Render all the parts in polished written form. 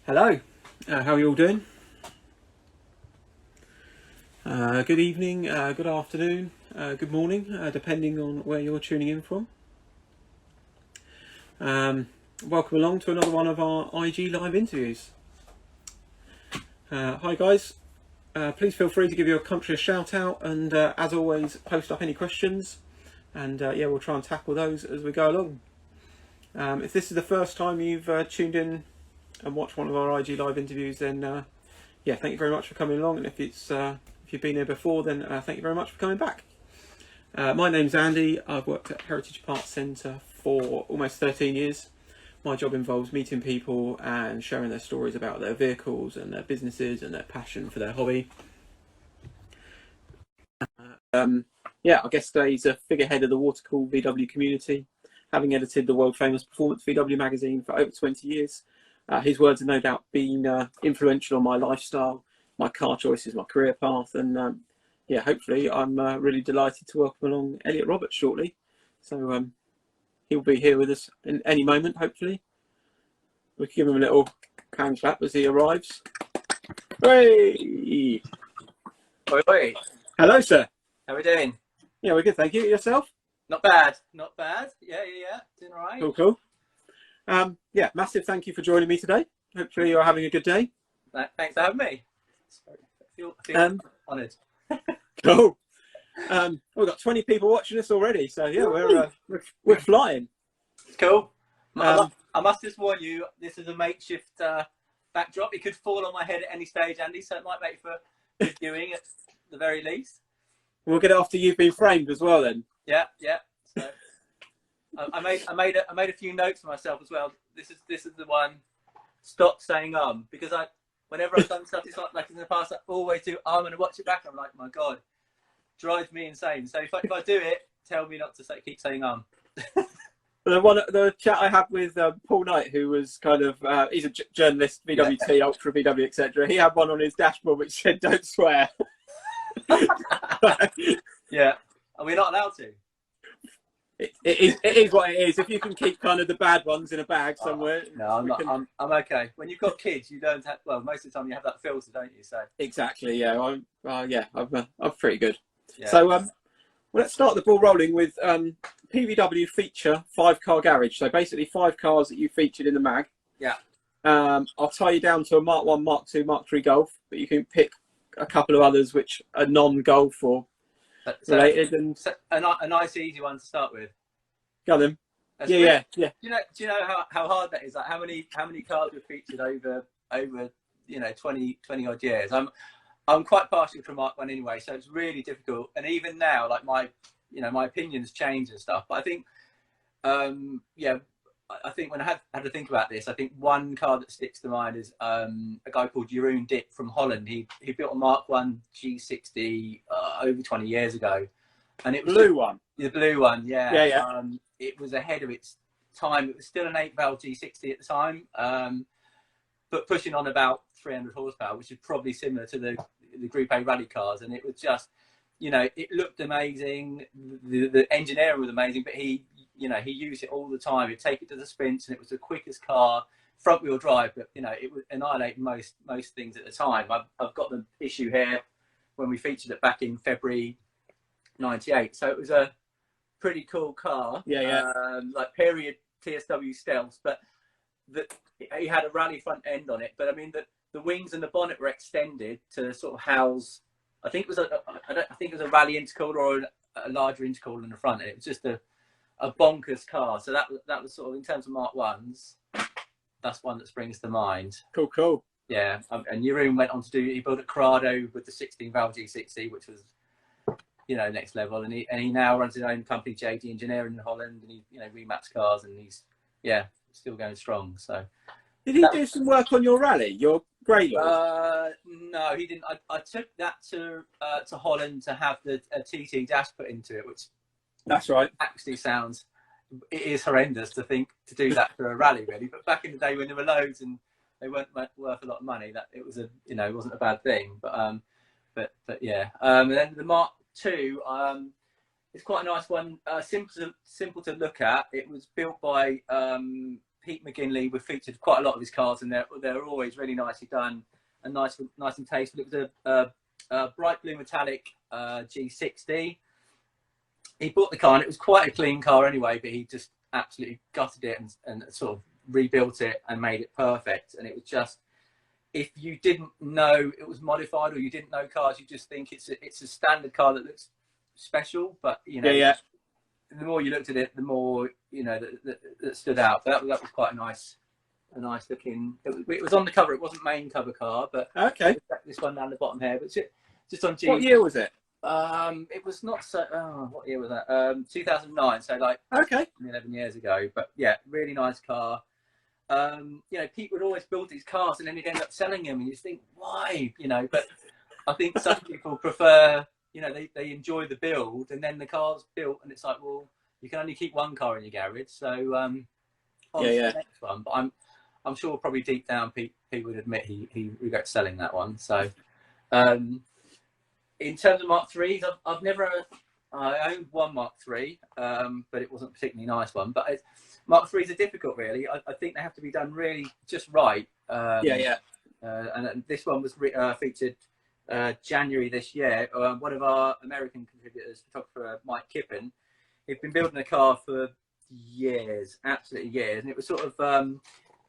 Hello, how are you all doing? Good evening, good afternoon, good morning, depending on where you're tuning in from. Welcome along to another one of our IG live interviews. Hi guys, please feel free to give your country a shout out, and as always, post up any questions, and yeah, we'll try and tackle those as we go along. If this is the first time you've tuned in and watched one of our IG live interviews, then yeah, thank you very much for coming along. And if you've been here before, then thank you very much for coming back. My name's Andy. I've worked at Heritage Parts Centre for almost 13 years. My job involves meeting people and sharing their stories about their vehicles and their businesses and their passion for their hobby. Yeah, I guess today he's a figurehead of the water-cooled VW community, having edited the world-famous Peformance VW magazine for over 20 years. His words have no doubt been influential on my lifestyle, my car choices, my career path, and yeah, hopefully I'm really delighted to welcome along Elliott Roberts shortly. So he'll be here with us in any moment, hopefully. We can give him a little hand clap as he arrives. Hey! Oi, oi. Hello, sir. How are we doing? Yeah, we're good, thank you. Yourself? Not bad, not bad. Yeah. Doing all right. Cool. Yeah, massive thank you for joining me today. Hopefully you're having a good day. Thanks for having me. Sorry, I feel honoured. Cool. We've got 20 people watching us already, so yeah, we're flying. Cool. I must just warn you, this is a makeshift backdrop. It could fall on my head at any stage, Andy, so it might make for good viewing at the very least. We'll get it after you've been framed as well, then. Yeah. So I made a few notes for myself as well. This is the one. Stop saying because whenever I've done stuff like in the past, I always do and watch it back. I'm like, my God, drives me insane. So if I do it, tell me not to keep saying The chat I had with Paul Knight, who was kind of he's a journalist, VWT, Ultra VW, etc. He had one on his dashboard which said, "Don't swear." Yeah, are we not allowed to? It is what it is. If you can keep kind of the bad ones in a bag somewhere. No, I'm not. I'm okay. When you've got kids, you don't have. Well, most of the time you have that filter, don't you? So exactly. Yeah. I'm pretty good. Yeah. So well, let's start the ball rolling with PVW feature 5-car garage. So basically 5 cars that you featured in the mag. Yeah. I'll tie you down to a Mark 1, Mark 2, Mark 3 Golf, but you can pick a couple of others which are non-Golf or related. And a nice easy one to start with. Got them. Yeah. Do you know how hard that is? Like how many cars were featured over 20 odd years? I'm quite partial to Mark 1 anyway, so it's really difficult. And even now, like my opinions change and stuff. But I think I think when I had to think about this, I think one car that sticks to mind is a guy called Jeroen Dick from Holland. He built a Mark 1 G60 over 20 years ago, and it was the blue one. Yeah. It was ahead of its time. It was still an 8-valve G60 at the time, but pushing on about 300 horsepower, which is probably similar to the Group A rally cars. And it was just, it looked amazing. The engineering was amazing, but he used it all the time. He'd take it to the sprints, and it was the quickest car, front wheel drive, but it would annihilate most things at the time. I've got the issue here when we featured it back in February '98. So it was a pretty cool car. Like period TSW stealth, but he had a rally front end on it. But I mean the wings and the bonnet were extended to sort of house. I think it was a rally intercooler or a larger intercooler in the front. And it was just a bonkers car. So that was sort of, in terms of Mark 1s, that's one that springs to mind. Cool. Yeah, and Jeroen went on to he built a Corrado with the 16-valve G60, which was next level. And he now runs his own company, JD Engineering in Holland, and he remaps cars, and he's still going strong. So did he do some work on your rally, your grey Lord? No, he didn't. I took that to Holland to have the TT dash put into it, which that's right. Actually it is horrendous to do that for a rally, really. But back in the day when there were loads and they weren't worth a lot of money, that it was it wasn't a bad thing. But yeah. And then the Mark 2, it's quite a nice one. Simple to look at. It was built by Pete McGinley. We've featured quite a lot of his cars, and they're always really nicely done and nice and tasteful. It was a bright blue metallic G60. He bought the car, and it was quite a clean car anyway, but he just absolutely gutted it and sort of rebuilt it and made it perfect. And it was just, if you didn't know it was modified or you didn't know cars, you just think it's a standard car that looks special. But you know, the more you looked at it, the more you know that stood out. But that was quite a nice looking. It was on the cover. It wasn't main cover car, but okay. This one down the bottom here, but just on G. What year was it? It was not so. What year was that? 2009. So like 11 years ago. But yeah, really nice car. You know, Pete would always build these cars, and then he'd end up selling them, and you think, why? You know, but I think some people prefer. You know, they enjoy the build, and then the car's built, and it's like, well, you can only keep one car in your garage. So on to the next one. But I'm sure probably deep down Pete would admit he regrets selling that one. So in terms of Mark IIIs, I've never. I owned one Mark III, but it wasn't a particularly nice one. But Mark IIIs are difficult, really. I think they have to be done really just right. And this one was featured January this year. One of our American contributors, photographer Mike Kippen, he'd been building a car for years, absolutely years, and it was sort of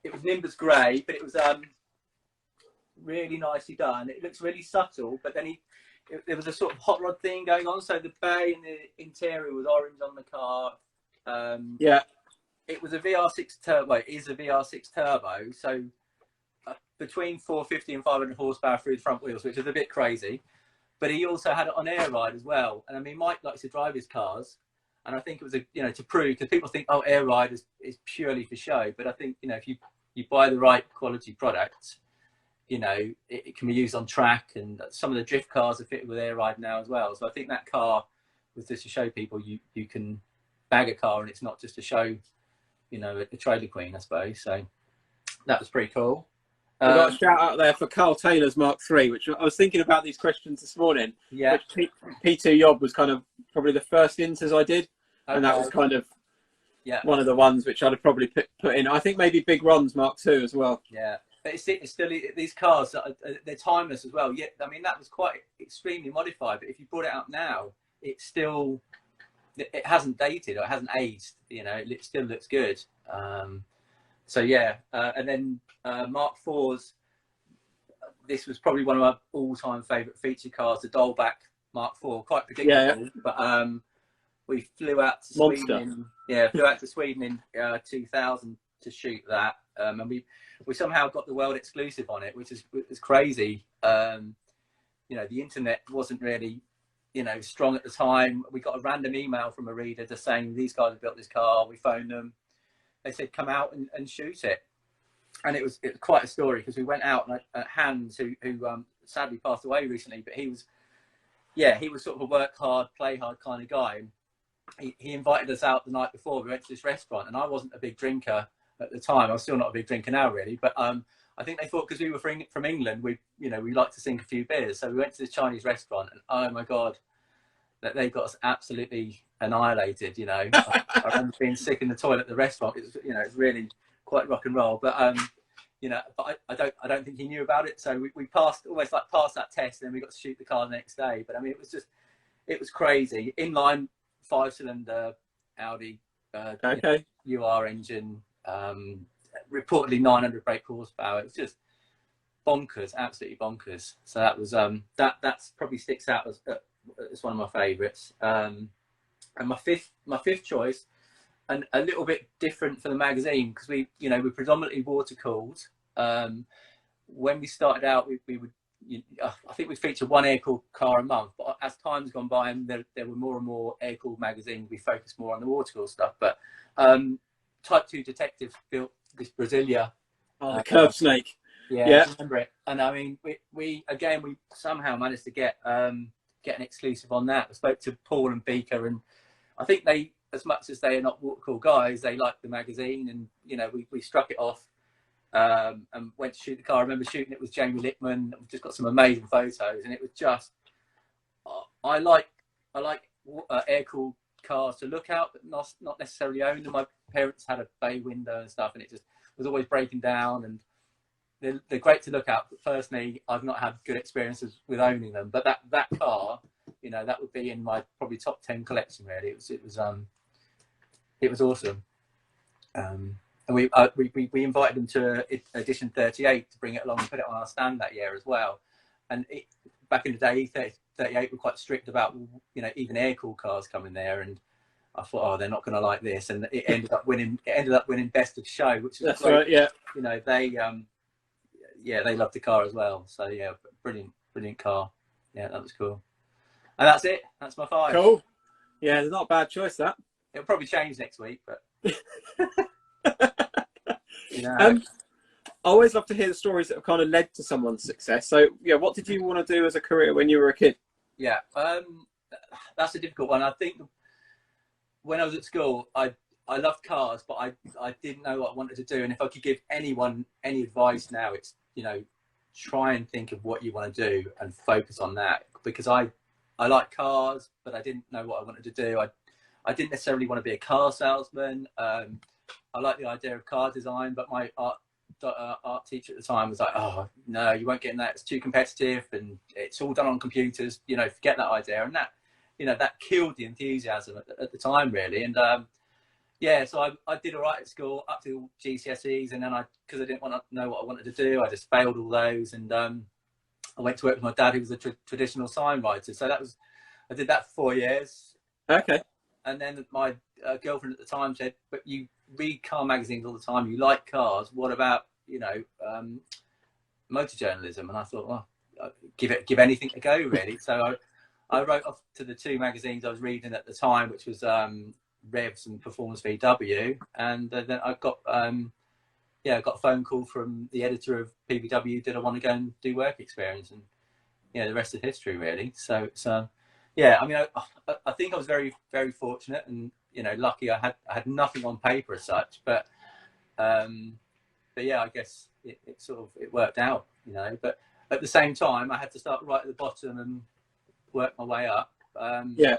it was Nimbus grey, but it was really nicely done. It looks really subtle, but then there was a sort of hot rod thing going on, so the bay and the interior was orange on the car. It was a VR6 turbo. It is a VR6 turbo, so between 450 and 500 horsepower through the front wheels, which is a bit crazy. But he also had it on air ride as well. And I mean, Mike likes to drive his cars, and I think it was to prove, because people think, oh, air ride is purely for show. But I think, you know, if you buy the right quality product, you know, it can be used on track, and some of the drift cars are fitted with air ride now as well. So I think that car was just to show people you can bag a car and it's not just to show, you know, a trailer queen, I suppose. So that was pretty cool. I got a shout out there for Carl Taylor's Mark III, which I was thinking about these questions this morning. Yeah. Which P2 Yob was kind of probably the first inters I did, and that was kind of one of the ones which I'd have probably put in. I think maybe Big Ron's Mark II as well. Yeah. But it's still, these cars, they're timeless as well. Yeah, I mean, that was quite extremely modified, but if you brought it out now, it hasn't dated or it hasn't aged, you know, it still looks good. So yeah, and then Mark IV's, this was probably one of my all-time favourite feature cars, the Dolbach Mark IV, quite predictable, but we flew out to Sweden. Flew out to Sweden in 2000 to shoot that, and we somehow got the world exclusive on it, which is crazy. You know, the internet wasn't really, you know, strong at the time. We got a random email from a reader just saying these guys have built this car. We phoned them. They said come out and shoot it, and it was quite a story, because we went out, and Hans, who sadly passed away recently, but he was sort of a work hard, play hard kind of guy. He invited us out the night before. We went to this restaurant, and I wasn't a big drinker at the time. I'm still not a big drinker now, really, but I think they thought, because we were from England, we like to sink a few beers. So we went to this Chinese restaurant, and oh my God, that they got us absolutely annihilated. You know, I remember being sick in the toilet at the restaurant. It was, you know, it's really quite rock and roll. But you know, but I don't think he knew about it. So we passed that test, and then we got to shoot the car the next day. But I mean, it was crazy. Inline 5-cylinder Audi UR engine, reportedly 900 brake horsepower. It's just bonkers, absolutely bonkers. So that was that's probably sticks out as one of my favourites. And my fifth choice, and a little bit different for the magazine, because we're predominantly water cooled. When we started out, we would, I think we featured one air cooled car a month, but as time's gone by and there were more and more air cooled magazines, we focused more on the water cooled stuff. But Type 2 Detective built this Brasilia. The curb snake. Yeah. I remember it. And I mean, we somehow managed to get an exclusive on that. I spoke to Paul and Beaker, and I think they, as much as they are not water cool guys, they liked the magazine, and you know, we struck it off and went to shoot the car. I remember shooting it with Jamie Littman. We just got some amazing photos, and it was just I like air cooled cars to look out, but not necessarily own them. My parents had a bay window and stuff, and it just was always breaking down. And they're great to look at, but personally, I've not had good experiences with owning them. But that car, you know, that would be in my probably top 10 collection. Really, it was awesome. And we invited them to edition 38 to bring it along and put it on our stand that year as well. And back in the day, 38 were quite strict about, you know, even air-cooled cars coming there, and I thought, oh, they're not going to like this, and it ended up winning best of show, which is That's great. right, yeah. You know, they loved the car as well. So yeah, brilliant car. Yeah, that was cool. And that's it. That's my 5. Cool. Yeah, it's not a bad choice, that. It'll probably change next week, but you know. I always love to hear the stories that have kind of led to someone's success. So yeah, what did you want to do as a career when you were a kid? Yeah, that's a difficult one. I think when I was at school, I loved cars, but I didn't know what I wanted to do. And if I could give anyone any advice now, it's, you know, try and think of what you want to do and focus on that, because I like cars, but I didn't know what I wanted to do. I didn't necessarily want to be a car salesman. I like the idea of car design, but my art teacher at the time was like, oh no, you won't get in that, it's too competitive and it's all done on computers, you know, forget that idea. And that, you know, that killed the enthusiasm at the time, really. And yeah, so I did all right at school up to GCSEs, and then because I didn't want to know what I wanted to do, I just failed all those. And I went to work with my dad, who was a traditional sign writer. So I did that for 4 years. Okay. And then my girlfriend at the time said, but you read car magazines all the time, you like cars, what about, you know, motor journalism? And I thought, well, give anything a go, really. So I wrote off to the 2 magazines I was reading at the time, which was Revs and Peformance VW. And then I got I got a phone call from the editor of PVW, did I want to go and do work experience? And yeah, the rest is history, really. So yeah, I mean, I think I was very, very fortunate and, you know, lucky. I had nothing on paper as such, but yeah, I guess it worked out, you know. But at the same time, I had to start right at the bottom and work my way up. Yeah.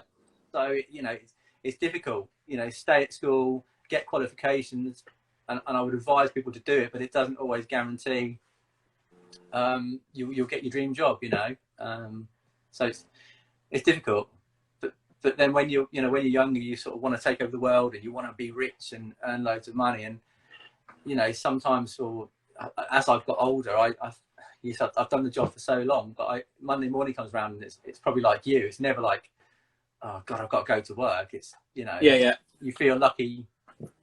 So, you know, it's difficult, you know, stay at school, get qualifications, and I would advise people to do it, but it doesn't always guarantee you'll get your dream job, you know. So it's difficult, but then when you're younger, you sort of want to take over the world and you want to be rich and earn loads of money. And, you know, sometimes, or as I've got older, I've done the job for so long, but Monday morning comes around and it's probably like you. It's never like, oh God, I've got to go to work. It's, you know, yeah. You feel lucky,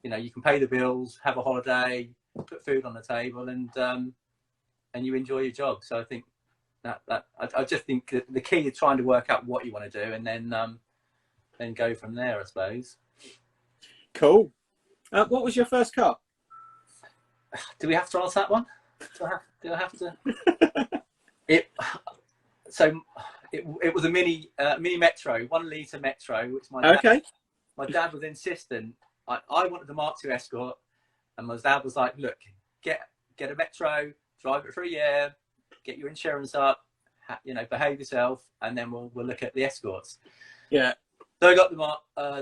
you know, you can pay the bills, have a holiday, put food on the table, and you enjoy your job. So I think I just think the key is trying to work out what you want to do, and then go from there, I suppose. Cool. What was your first car? Do we have to answer that one? Do I have to? It was a mini Metro, 1 litre Metro, which my dad was insistent. I wanted the Mark II Escort, and my dad was like, look, get a Metro, drive it for a year, get your insurance up, you know, behave yourself, and then we'll look at the Escorts. Yeah. So I got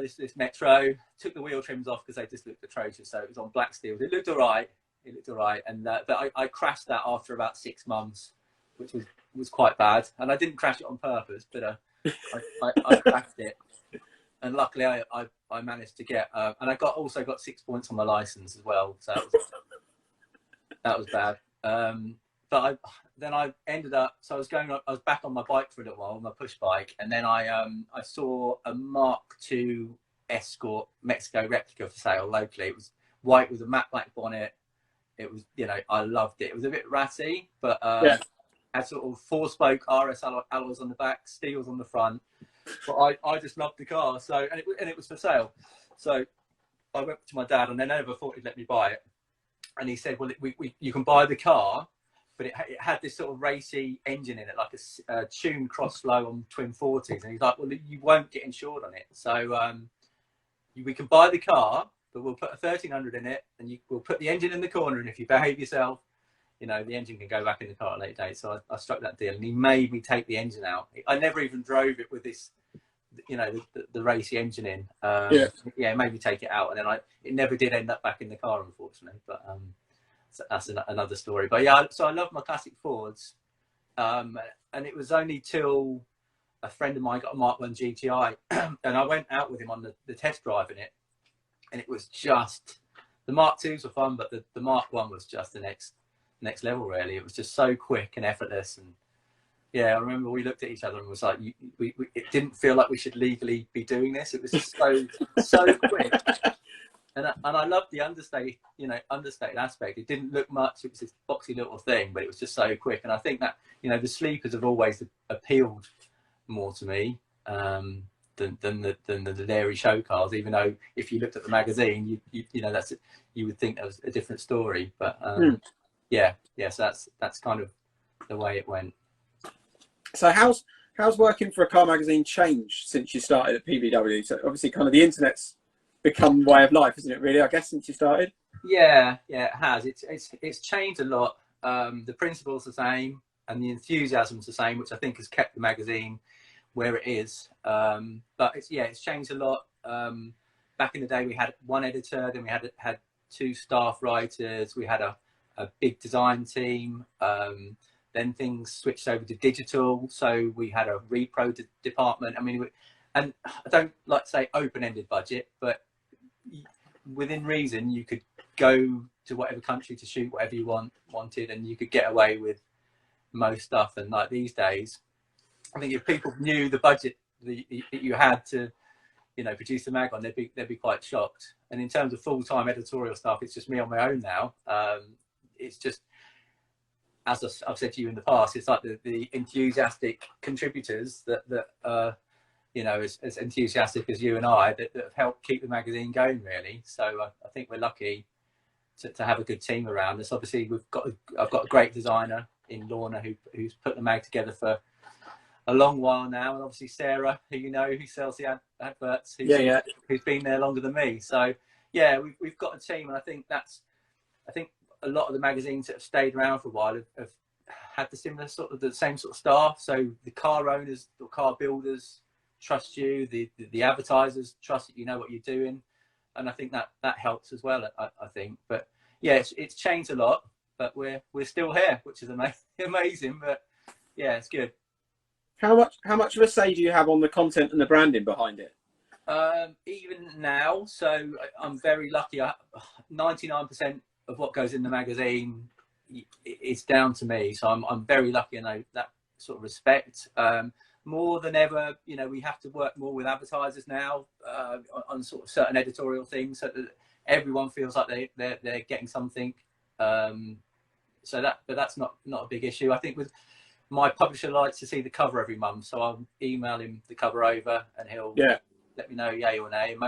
this Metro, took the wheel trims off because they just looked atrocious. So it was on black steel. It looked all right. And but I crashed that after about 6 months, which was quite bad. And I didn't crash it on purpose, but I crashed it. And luckily I managed to get, and I also got 6 points on my license as well. So that was bad. But then I ended up, so I was back on my bike for a little while, my push bike, and then I saw a Mark II Escort Mexico replica for sale locally. It was white with a matte black bonnet. It was, you know, I loved it. It was a bit ratty, but had sort of 4-spoke RS alloys on the back, steels on the front. But I just loved the car. So and it was for sale. So I went to my dad, and they never thought he'd let me buy it. And he said, well, you can buy the car, but it had this sort of racy engine in it, like a tuned cross flow on twin 40s. And he's like, well, you won't get insured on it. So we can buy the car, but we'll put a 1300 in it, and we'll put the engine in the corner. And if you behave yourself, you know, the engine can go back in the car at a later date. So I struck that deal, and he made me take the engine out. I never even drove it with this you know, the racy engine in. Yeah. Yeah, it made me take it out, and then it never did end up back in the car, unfortunately. But so that's another story. But yeah, so I love my classic Fords, and it was only till a friend of mine got a Mark 1 GTI, and I went out with him on the test drive in it, and it was just, the Mark 2s were fun, but the Mark 1 was just the next level, really. It was just so quick and effortless. And yeah, I remember we looked at each other and was like, it didn't feel like we should legally be doing this. It was just so quick. And I loved the understated aspect. It didn't look much. It was this boxy little thing, but it was just so quick. And I think that, you know, the sleepers have always appealed more to me than the dairy show cars. Even though if you looked at the magazine, you know, you would think that was a different story. But yeah. So that's kind of the way it went. So how's working for a car magazine changed since you started at PVW? So obviously, kind of the internet's become way of life, isn't it? Really, I guess, since you started. Yeah, it has. It's changed a lot. The principle's the same, and the enthusiasm's the same, which I think has kept the magazine where it is. But it's changed a lot. Back in the day, we had one editor, then we had 2 staff writers, we had a big design team. Then things switched over to digital, so we had a repro department. I mean, and I don't like to say open-ended budget, but within reason, you could go to whatever country to shoot whatever you wanted, and you could get away with most stuff. And like these days, I think if people knew the budget that you had to, you know, produce a mag on, they'd be quite shocked. And in terms of full-time editorial stuff, it's just me on my own now. It's just, as I've said to you in the past, it's like the enthusiastic contributors that you know, as enthusiastic as you and I, that have helped keep the magazine going, really. So I think we're lucky to have a good team around us. Obviously, I've got a great designer in Lorna who's put the mag together for a long while now, and obviously Sarah, who you know, who sells the adverts, who's been there longer than me. So yeah, we've got a team, and I think a lot of the magazines that have stayed around for a while have had the same sort of staff. So the car owners or car builders trust you, the advertisers trust that you know what you're doing, and I think that helps as well. I think, but yeah, it's changed a lot, but we're still here, which is amazing. But yeah, it's good. How much of a say do you have on the content and the branding behind it? Even now, so I'm very lucky. 99% of what goes in the magazine is down to me, so I'm very lucky in that sort of respect. More than ever, you know, we have to work more with advertisers now on sort of certain editorial things, so that everyone feels like they're getting something. But that's not a big issue. I think with my publisher likes to see the cover every month, so I'll email him the cover over, and he'll let me know yay or nay. And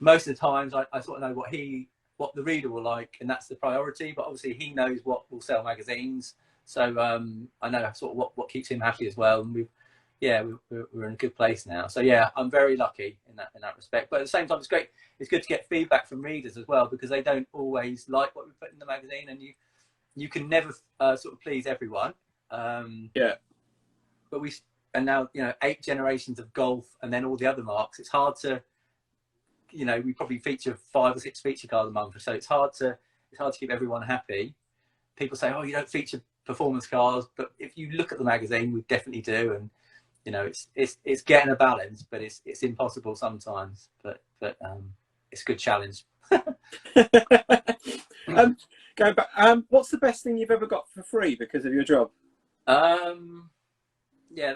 most of the times, I sort of know what the reader will like, and that's the priority. But obviously, he knows what will sell magazines, so I know sort of what keeps him happy as well. And we're in a good place now. So yeah, I'm very lucky in that respect. But at the same time, it's great. It's good to get feedback from readers as well, because they don't always like what we put in the magazine, and you can never sort of please everyone. But now, you know, 8 generations of Golf, and then all the other marks. It's hard to, you know, we probably feature 5 or 6 feature cars a month, so it's hard to keep everyone happy. People say, oh, you don't feature performance cars, but if you look at the magazine, we definitely do. And you know, it's getting a balance, but it's impossible sometimes. But it's a good challenge. Going back, what's the best thing you've ever got for free because of your job? Yeah,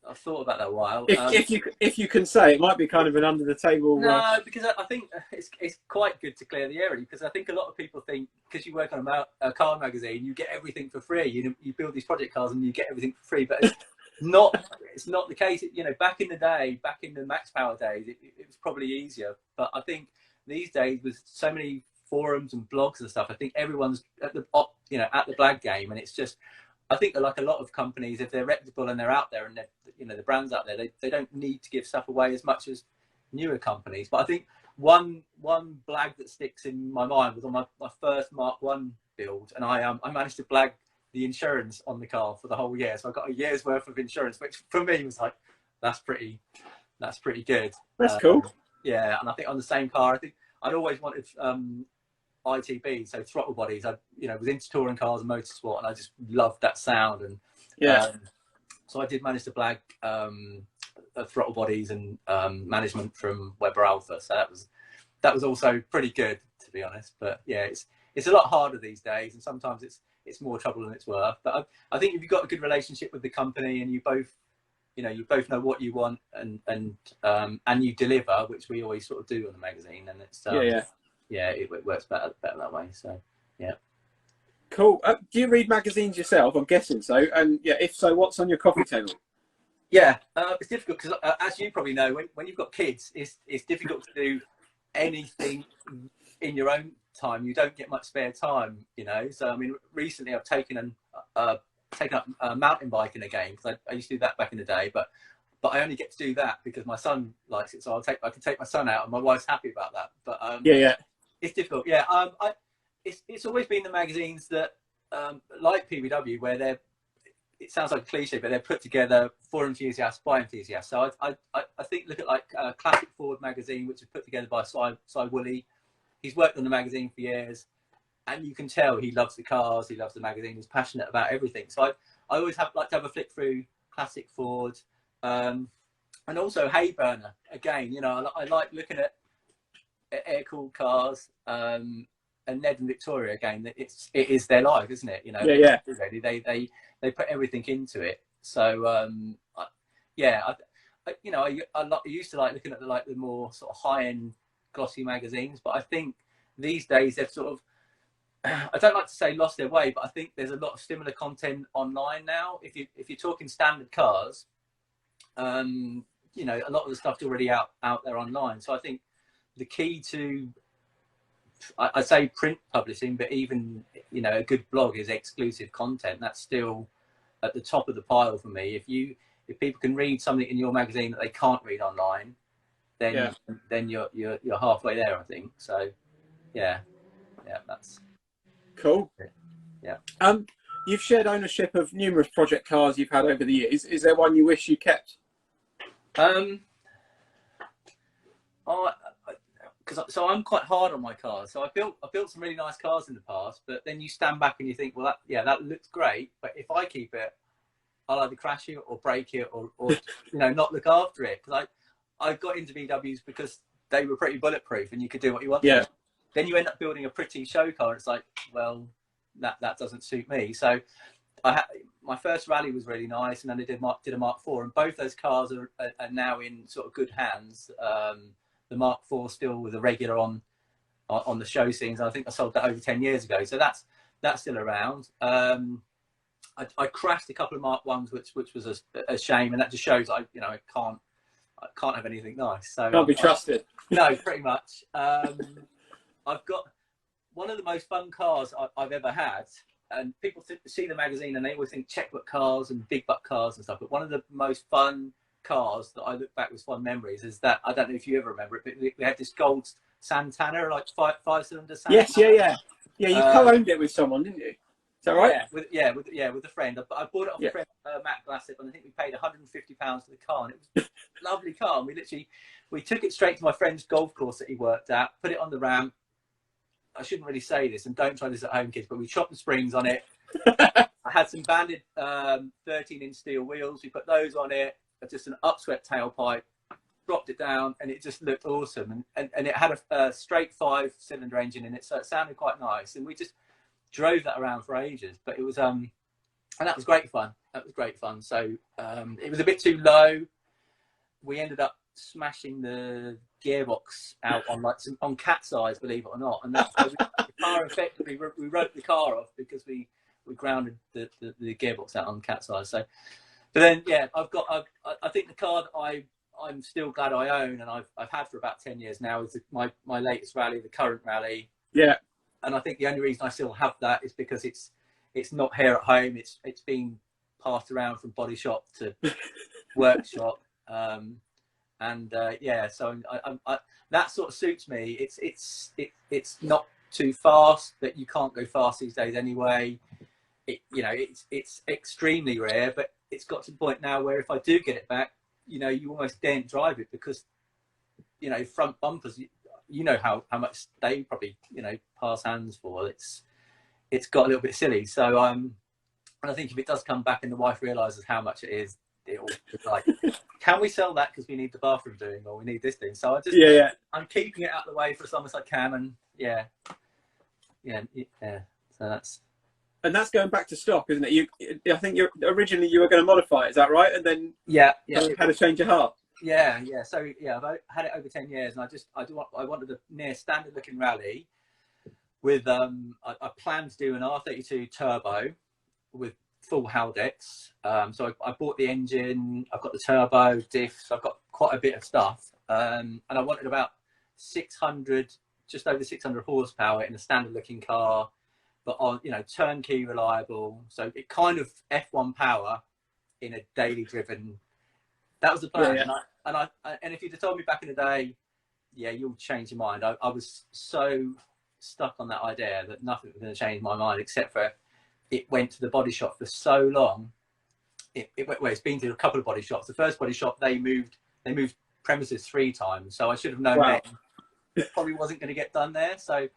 I've thought about that a while. If you can say, it might be kind of an under the table. No, because I think it's quite good to clear the air, because I think a lot of people think because you work on a car magazine, you get everything for free. You build these project cars and you get everything for free, but it's not the case. You know, back in the day, back in the Max Power days, it was probably easier. But I think these days, with so many forums and blogs and stuff, I think everyone's at the blag game, and it's just, I think that like a lot of companies, if they're reputable and they're out there and the brand's out there, they don't need to give stuff away as much as newer companies. But I think one blag that sticks in my mind was on my first Mark 1 build, and I managed to blag the insurance on the car for the whole year. So I got a year's worth of insurance, which for me was like, that's pretty that's pretty good. That's cool. Yeah, and I think on the same car, I think I'd always wanted ITB, so throttle bodies. I, you know, was into touring cars and motorsport, and I just loved that sound. And Yeah. so I did manage to blag throttle bodies and management from Weber Alpha. So that was also pretty good, to be honest. But yeah, it's a lot harder these days, and sometimes it's more trouble than it's worth. But I think if you've got a good relationship with the company and you both know what you want and you deliver, which we always sort of do on the magazine, and it's it works better that way. So yeah. Cool. Do you read magazines yourself? I'm guessing so. And yeah, if so, what's on your coffee table? Yeah, it's difficult because, as you probably know, when you've got kids, it's difficult to do anything in your own time. You don't get much spare time, you know. So I mean, recently I've taken up mountain biking again, because I used to do that back in the day, but I only get to do that because my son likes it. So I can take my son out, and my wife's happy about that. But it's difficult. Yeah, it's always been the magazines that like PVW, where it sounds like a cliche, but they're put together for enthusiasts by enthusiasts. So I think look at like Classic Ford magazine, which is put together by Cy Woolley. He's worked on the magazine for years, and you can tell he loves the cars, he loves the magazine, he's passionate about everything. So I always like to have a flick through Classic Ford, and also Hayburner. Again, you know, I like looking at air-cooled cars. And Ned and Victoria, again, it is their life, isn't it? You know, they put everything into it. So I used to like looking at the more sort of high-end glossy magazines, but I think these days they've sort of, I don't like to say lost their way, but I think there's a lot of similar content online now. If you're talking standard cars, you know, a lot of the stuff's already out there online. So I think the key to, I say print publishing, but even, you know, a good blog is exclusive content. That's still at the top of the pile for me. If people can read something in your magazine that they can't read online, then you're halfway there, I think. So yeah, that's cool. Yeah. You've shared ownership of numerous project cars you've had over the years. Is there one you wish you kept? So I'm quite hard on my cars. So I built some really nice cars in the past, but then you stand back and you think, well, that looks great, but if I keep it, I'll either crash it or break it or you know, not look after it. Because I got into VWs because they were pretty bulletproof and you could do what you want. Yeah. Then you end up building a pretty show car, and it's like, well, that doesn't suit me. So my first rally was really nice, and then I did a Mark IV, and both those cars are now in sort of good hands. The Mark IV still was a regular on the show scenes. I think I sold that over 10 years ago, so that's still around. I crashed a couple of Mark Is, which was a shame, and that just shows I can't have anything nice. So can't be trusted. No, pretty much. I've got one of the most fun cars I've ever had, and people see the magazine and they always think checkbook cars and big buck cars and stuff, but one of the most fun cars that I look back with fond memories is that, I don't know if you ever remember it, but we had this gold Santana, like five-cylinder Santana. Yes, yeah. You co-owned it with someone, didn't you? Is that right? Yeah, with a friend. I bought it off a friend, Matt Glassett, and I think we paid £150 for the car, and it was a lovely car. And we took it straight to my friend's golf course that he worked at, put it on the ramp. I shouldn't really say this, and don't try this at home, kids, but we chopped the springs on it. I had some banded 13-inch steel wheels. We put those on it, just an upswept tailpipe, dropped it down, and it just looked awesome. And it had a straight 5-cylinder engine in it, so it sounded quite nice. And we just drove that around for ages. But it was, and that was great fun. So it was a bit too low. We ended up smashing the gearbox out on cat's eyes, believe it or not. And that's the car effectively, we wrote the car off because we grounded the gearbox out on cat's eyes. So, but then I think the car that I'm still glad I own, and I've had for about 10 years now, is my latest rally, the current rally. Yeah. And I think the only reason I still have that is because it's not here at home. It's been passed around from body shop to workshop. So that sort of suits me. It's not too fast, but you can't go fast these days anyway. It's extremely rare, but it's got to the point now where if I do get it back, you know, you almost daren't drive it because, you know, front bumpers, you know how much they probably, you know, pass hands for. It's got a little bit silly. So and I think if it does come back and the wife realizes how much it is, it'll be like, can we sell that because we need the bathroom doing, or we need this thing? So I'm keeping it out of the way for as long as I can. And yeah. So that's going back to stock, isn't it? I think originally you were going to modify it, is that right? And then had a change of heart. Yeah. So yeah, I've had it over 10 years, and I wanted a near standard looking rally with I planned to do an R32 turbo with full Haldex. So I bought the engine, I've got the turbo, diffs, I've got quite a bit of stuff, and I wanted about 600, just over 600 horsepower in a standard looking car, but on, you know, turnkey reliable. So it kind of F1 power in a daily driven. That was the plan. Yeah. And if you'd have told me back in the day, yeah, you'll change your mind. I was so stuck on that idea that nothing was going to change my mind, except for it went to the body shop for so long. It's been to a couple of body shops. The first body shop, they moved premises 3 times. So I should have known then it probably wasn't going to get done there. So,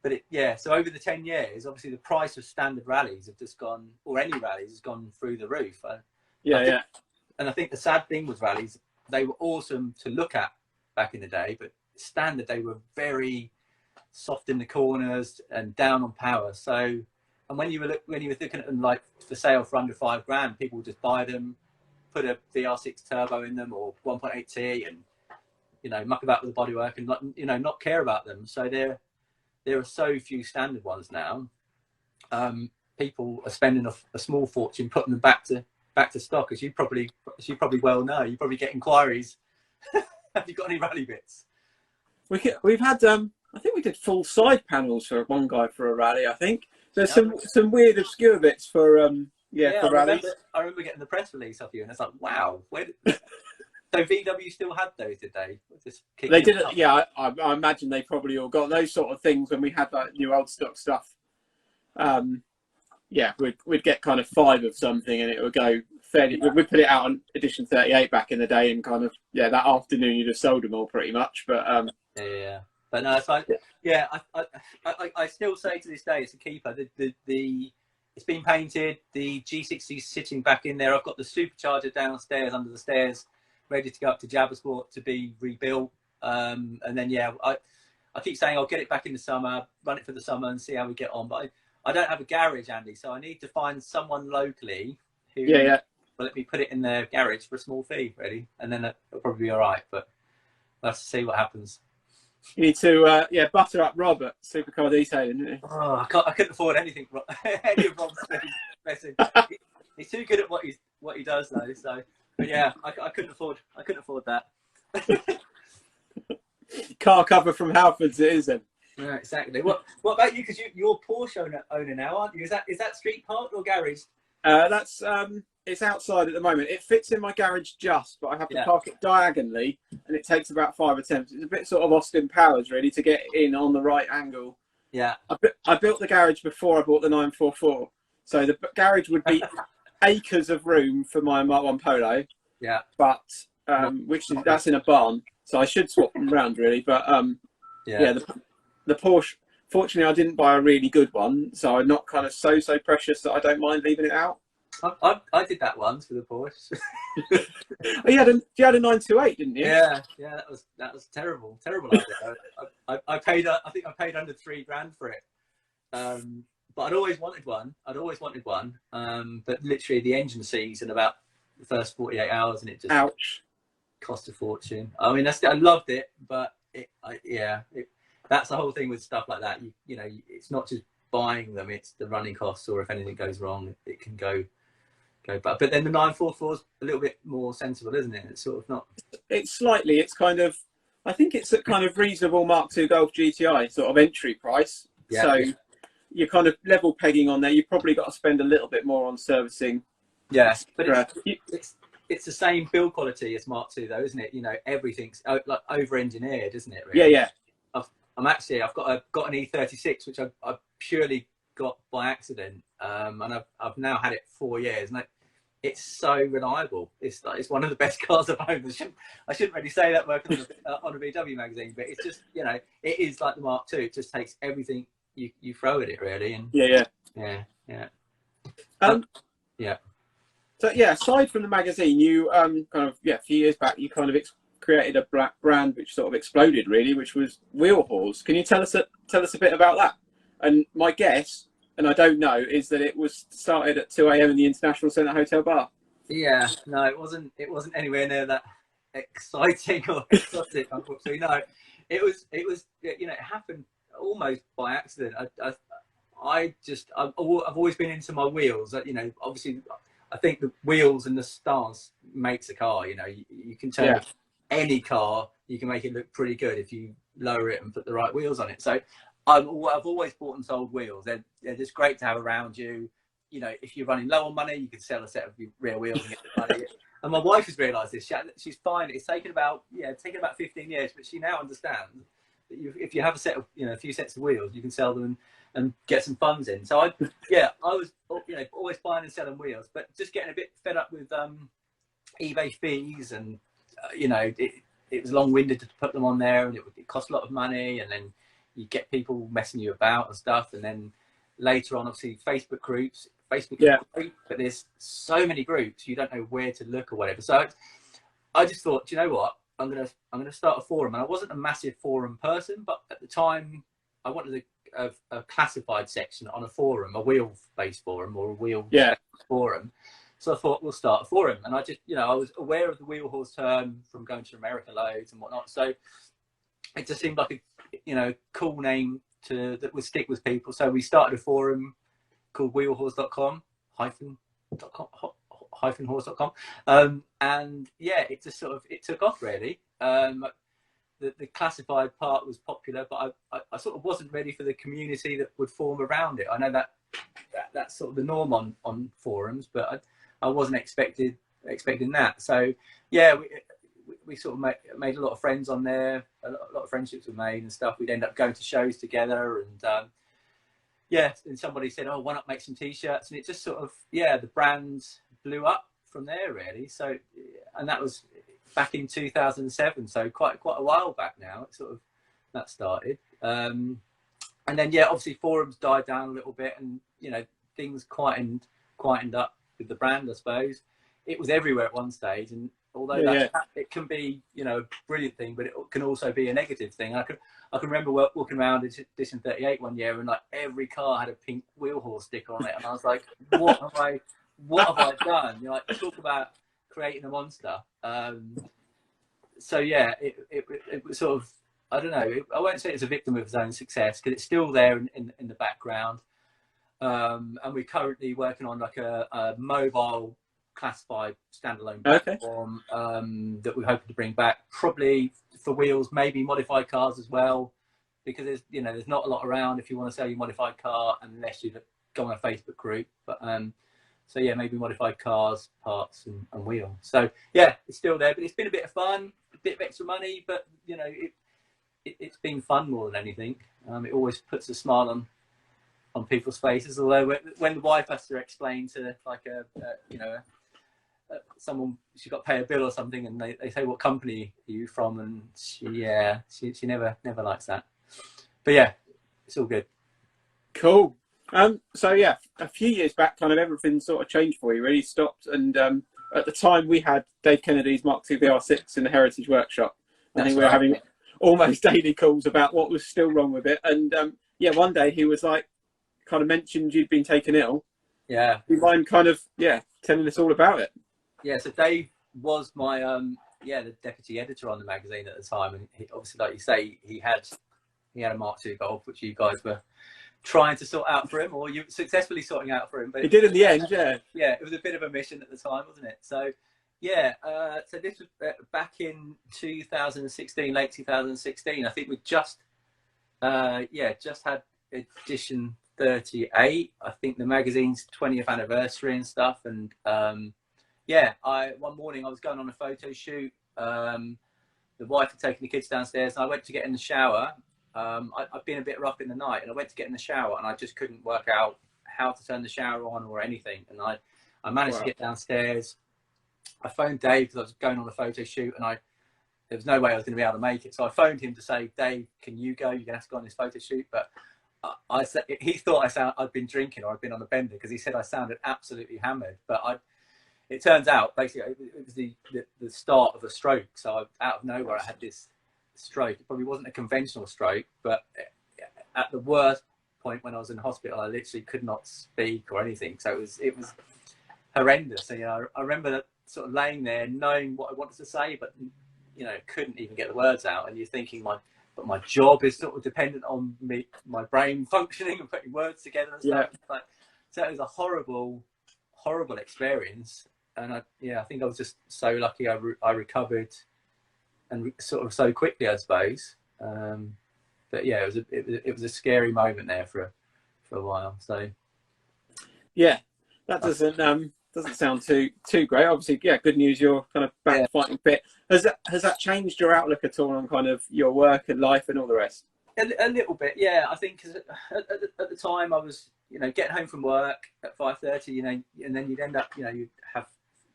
so over the 10 years, obviously the price of standard rallies have just gone, or any rallies has gone through the roof. And I think the sad thing with rallies, they were awesome to look at back in the day, but standard, they were very soft in the corners and down on power. So, and when you were looking at them like for sale for under £5,000, people would just buy them, put a VR6 turbo in them or 1.8T, and, you know, muck about with the bodywork and not, you know, not care about them. So there are so few standard ones now. People are spending a small fortune putting them back to stock, as you probably well know. You probably get inquiries. Have you got any rally bits? We've had I think we did full side panels for one guy for a rally. I think there's some weird obscure bits for for rallies. I remember getting the press release of you, and it's like, wow. So VW still had those, did they? They did it. Yeah, I imagine they probably all got those sort of things when we had that new old stock stuff. We'd get kind of 5 of something, and it would go fairly. We'd put it out on edition 38 back in the day, and kind of that afternoon you'd have sold them all pretty much. But but no, it's like, I still say to this day it's a keeper. It's been painted. The G60's sitting back in there. I've got the supercharger downstairs under the stairs, ready to go up to Jabbersport to be rebuilt. And then I keep saying I'll get it back in the summer, run it for the summer, and see how we get on. But I don't have a garage, Andy, so I need to find someone locally who will let me put it in their garage for a small fee, really, and then it'll probably be all right. But let's see what happens. You need to butter up Rob at Supercar Detailing, didn't you? Oh, I couldn't afford anything. Any of Rob's message. He's too good at what he does, though. So, but yeah, I couldn't afford that. Car cover from Halfords, it is then. Yeah, exactly. What about you? Because you're a Porsche owner now, aren't you? Is that street parked or garage? That's it's outside at the moment. It fits in my garage just, but I have to park it diagonally, and it takes about 5 attempts. It's a bit sort of Austin Powers, really, to get in on the right angle. Yeah. I built the garage before I bought the 944, so the garage would be acres of room for my Mark 1 Polo. Yeah. But that's in a barn, so I should swap them around, really. But the Porsche. Fortunately, I didn't buy a really good one, so I'm not kind of so precious that I don't mind leaving it out. I did that once with a Porsche. You had a 928, didn't you? Yeah, that was terrible idea. I think I paid under £3,000 for it. But I'd always wanted one. But literally the engine seized in about the first 48 hours, and it just cost a fortune. I mean, I loved it, but that's the whole thing with stuff like that. You know, it's not just buying them; it's the running costs, or if anything goes wrong, it can go. But then the 944 is a little bit more sensible, isn't it? It's sort of not. It's kind of. I think it's a kind of reasonable Mark II Golf GTI sort of entry price. Yeah. So you're kind of level pegging on there. You've probably got to spend a little bit more on servicing. Yeah, but it's the same build quality as Mark II, though, isn't it? You know, everything's like over-engineered, isn't it? Really? Yeah. I've got an E36, which I purely got by accident, and I've now had it 4 years, and it's so reliable. It's like, it's one of the best cars I've owned. I shouldn't really say that working on a VW magazine, but it's just, you know, it is like the Mark II. It just takes everything you throw at it, really. And Yeah. um, yeah. So yeah, aside from the magazine, you kind of a few years back, you kind of created a black brand which sort of exploded really, which was Wheel Horse. Can you tell us a bit about that? And my guess, and I don't know, is that it was started at 2 a.m. in the International Centre Hotel bar. Yeah, no, it wasn't anywhere near that exciting or exotic, unfortunately. No, it was, you know, it happened almost by accident. I've always been into my wheels. You know, obviously, I think the wheels and the stance makes a car. You know, you can turn any car, you can make it look pretty good if you lower it and put the right wheels on it. So I've always bought and sold wheels. They're just great to have around you. You know, if you're running low on money, you can sell a set of rear wheels and get the money. And my wife has realised this. She's fine. It's taken about 15 years, but she now understands that if you have a set of, you know, a few sets of wheels, you can sell them and get some funds in. So I was, you know, always buying and selling wheels, but just getting a bit fed up with eBay fees, and you know, it was long-winded to put them on there, and it cost a lot of money, and then you get people messing you about and stuff, and then later on, obviously, Facebook groups. Facebook is great, but there's so many groups, you don't know where to look or whatever. So I just thought, do you know what? I'm gonna start a forum. And I wasn't a massive forum person, but at the time, I wanted a classified section on a forum, a wheel-based forum or a wheel forum. So I thought we'll start a forum. And I just, you know, I was aware of the Wheel Horse term from going to America loads and whatnot. So it just seemed like a, you know, cool name that would stick with people. So we started a forum called wheelhorse.com -horse.com, and yeah, it just sort of took off really. The classified part was popular, but I sort of wasn't ready for the community that would form around it. I know that's sort of the norm on forums, but I wasn't expecting that. So yeah, we sort of made a lot of friends on there. A lot of friendships were made and stuff. We'd end up going to shows together, and and somebody said, "Oh, why not make some t-shirts?" And it just sort of, the brand blew up from there, really. So, and that was back in 2007, so quite a while back now. It sort of that started, and then obviously forums died down a little bit, and you know, things quietened up with the brand, I suppose. It was everywhere at one stage, and although it can be, you know, a brilliant thing, but it can also be a negative thing. I can remember walking around Edition 38 one year, and like every car had a pink Wheel Horse sticker on it, and I was like, what have I done? You know, like, talk about creating a monster. So yeah, it was sort of, I don't know, I won't say it's a victim of its own success, because it's still there in the background. And we're currently working on like a mobile classified standalone platform that we're hoping to bring back, probably for wheels, maybe modified cars as well, because there's not a lot around if you want to sell your modified car unless you go on a Facebook group. But so yeah, maybe modified cars, parts, and wheels. So yeah, it's still there, but it's been a bit of fun, a bit of extra money, but you know, it's been fun more than anything. It always puts a smile on people's faces, although when the wife has to explain to like someone, she's got to pay a bill or something, and they say, "What company are you from?" and she never likes that. But yeah, it's all good. Cool. So yeah, a few years back, kind of everything sort of changed for you, really stopped. And at the time, we had Dave Kennedy's Mark II VR6 in the Heritage Workshop. I think we were having almost daily calls about what was still wrong with it. And one day he was like, kind of mentioned you'd been taken ill. Yeah. Do you mind kind of telling us all about it? Yeah. So Dave was my the deputy editor on the magazine at the time, and he, obviously, like you say, he had a Mark II Golf, which you guys were trying to sort out for him, or you successfully sorting out for him. But he did in the end, yeah. Yeah, it was a bit of a mission at the time, wasn't it? So yeah, so this was back in 2016, late 2016. I think we just had edition 38. I think the magazine's 20th anniversary and stuff. And one morning I was going on a photo shoot. The wife had taken the kids downstairs, and I went to get in the shower. I've been a bit rough in the night, and I went to get in the shower, and I just couldn't work out how to turn the shower on or anything. And I I managed to get downstairs. I phoned Dave because I was going on a photo shoot, and there was no way I was going to be able to make it. So I phoned him to say, Dave, can you go? You're going to have to go on this photo shoot. But I said, he thought I'd been drinking or I'd been on a bender, because he said I sounded absolutely hammered. But it turns out, basically, it was the start of a stroke. So out of nowhere, I had this stroke. It probably wasn't a conventional stroke, but at the worst point when I was in hospital, I literally could not speak or anything. So it was horrendous. So, I remember that sort of laying there knowing what I wanted to say, but couldn't even get the words out. And you're thinking, my job is sort of dependent on my brain functioning and putting words together and stuff. Yeah. So it was a horrible experience. And I think I was just so lucky I recovered, and sort of so quickly, I suppose. But yeah, it was a scary moment there for a while. So yeah, that doesn't sound too great. Obviously, yeah, good news. You're kind of back fighting fit. Has that changed your outlook at all on kind of your work and life and all the rest? A little bit, yeah. I think at the time I was, getting home from work at 5:30, and then you'd end up, you'd have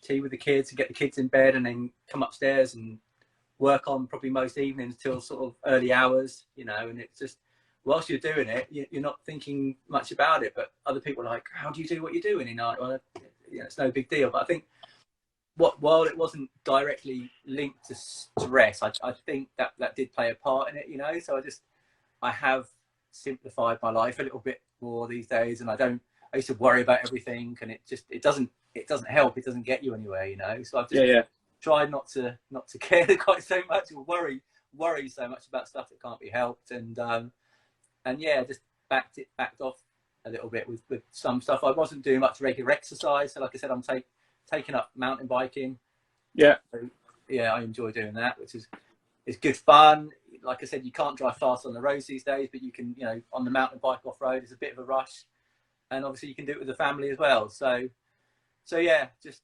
tea with the kids and get the kids in bed, and then come upstairs and work on probably most evenings till sort of early hours, and it's just, whilst you're doing it, you're not thinking much about it. But other people are like, how do you do what you're doing? Well, it's no big deal. But I think while it wasn't directly linked to stress, I think that did play a part in it, so I have simplified my life a little bit more these days, and I used to worry about everything, and it doesn't help. It doesn't get you anywhere, so I've just tried not to care quite so much, or worry so much about stuff that can't be helped, and just backed off a little bit with some stuff. I wasn't doing much regular exercise, so like I said, I'm taking up mountain biking. So, I enjoy doing that, which is good fun. Like I said, you can't drive fast on the roads these days, but you can, on the mountain bike off road, it's a bit of a rush, and obviously you can do it with the family as well. So yeah, just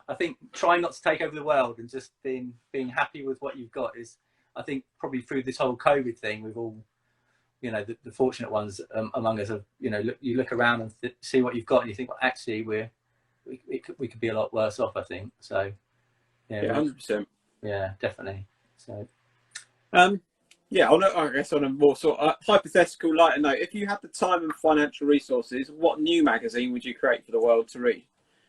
I think trying not to take over the world, and just being happy with what you've got is, I think, probably through this whole COVID thing, we've all, the fortunate ones among us have, you look around and see what you've got, and you think, well, actually we could be a lot worse off, I think. So yeah, 100%. Yeah, definitely. So I guess on a more sort of hypothetical lighter note, if you had the time and financial resources, what new magazine would you create for the world to read?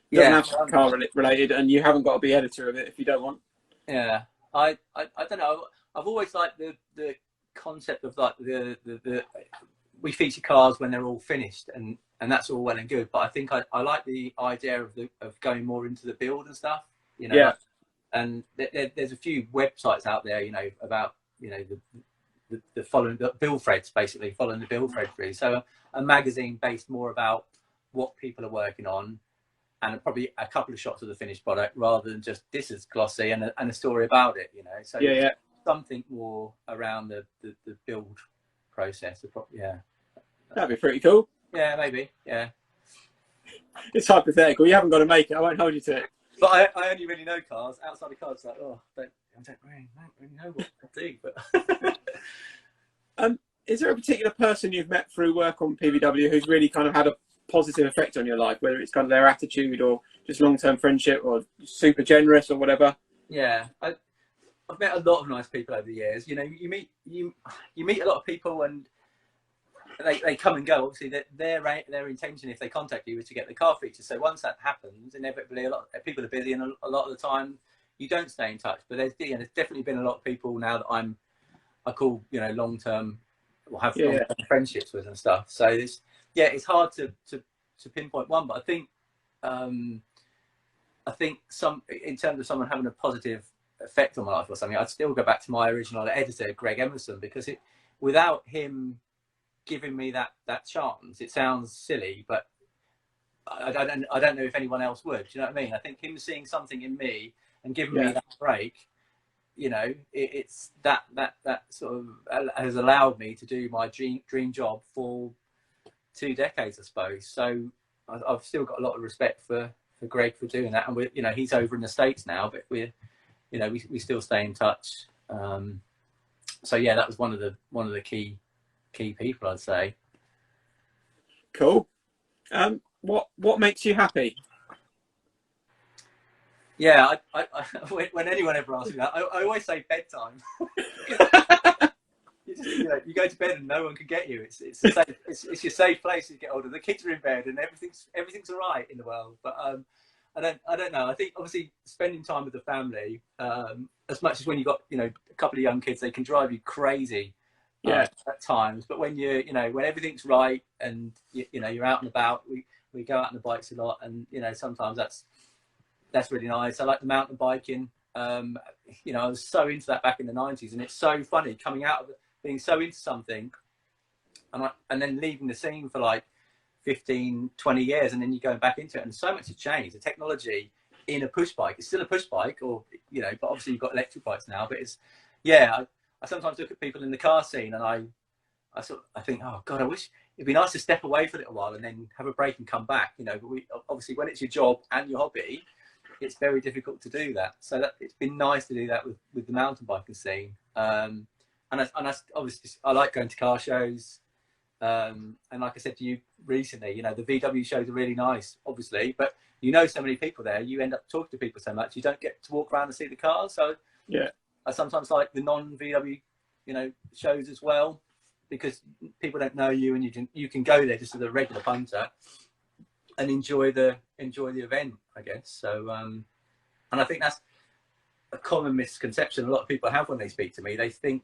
It doesn't have to be car related, and you haven't got to be editor of it if you don't want. Yeah, I don't know. I've always liked the concept of like the we feature cars when they're all finished, and that's all well and good. But I think I like the idea of going more into the build and stuff. And there's a few websites out there, about the following the build threads, basically following the build thread through. So a magazine based more about what people are working on, and probably a couple of shots of the finished product, rather than just this is glossy and a story about it. So something more around the build process. That'd be pretty cool. Yeah, maybe. Yeah, it's hypothetical. You haven't got to make it. I won't hold you to it. But I only really know cars. Outside of cars, like, I don't really know what to do. But is there a particular person you've met through work on PVW who's really kind of had a positive effect on your life, whether it's kind of their attitude or just long-term friendship or super generous or whatever? Yeah, I've met a lot of nice people over the years. You meet a lot of people, and they come and go. Obviously, their intention, if they contact you, is to get the car featured. So once that happens, inevitably, a lot of people are busy, and a lot of the time you don't stay in touch. But there's definitely been a lot of people now that I call long-term, or have long-term friendships with and stuff. So it's hard to pinpoint one, but I think some, in terms of someone having a positive effect on my life or something, I'd still go back to my original editor, Greg Emerson, because without him giving me that chance, it sounds silly, but I don't know if anyone else would. Do you know what I mean? I think him seeing something in me and giving me that break, it's that sort of has allowed me to do my dream job for 2 decades, I suppose. So I've still got a lot of respect for Greg for doing that, and he's over in the States now, but we still stay in touch. So yeah, that was one of the key people, I'd say. Cool. What makes you happy? Yeah, when anyone ever asks me that, I always say bedtime. You just, you go to bed and no one can get you. It's a safe, it's your safe place to get older. The kids are in bed and everything's all right in the world. But I don't know. I think obviously spending time with the family, as much as when you've got a couple of young kids, they can drive you crazy Yeah. at times. But when when everything's right and you're out and about, we go out on the bikes a lot, and sometimes that's really nice. I like the mountain biking. I was so into that back in the 90s, and it's so funny coming out of being so into something and then leaving the scene for like 15, 20 years, and then you're going back into it, and so much has changed. The technology in a push bike, it's still a push bike, or but obviously you've got electric bikes now. But it's I sometimes look at people in the car scene, and I think, oh God, I wish it'd be nice to step away for a little while and then have a break and come back. But obviously when it's your job and your hobby, it's very difficult to do that. So it's been nice to do that with the mountain biking scene. And obviously I like going to car shows. And like I said to you recently, the VW shows are really nice, obviously, but so many people there, you end up talking to people so much, you don't get to walk around and see the cars. So Yeah. I sometimes like the non-VW, shows as well, because people don't know you, and you can go there just as a regular punter and enjoy the event, I guess. So and I think that's a common misconception a lot of people have when they speak to me. They think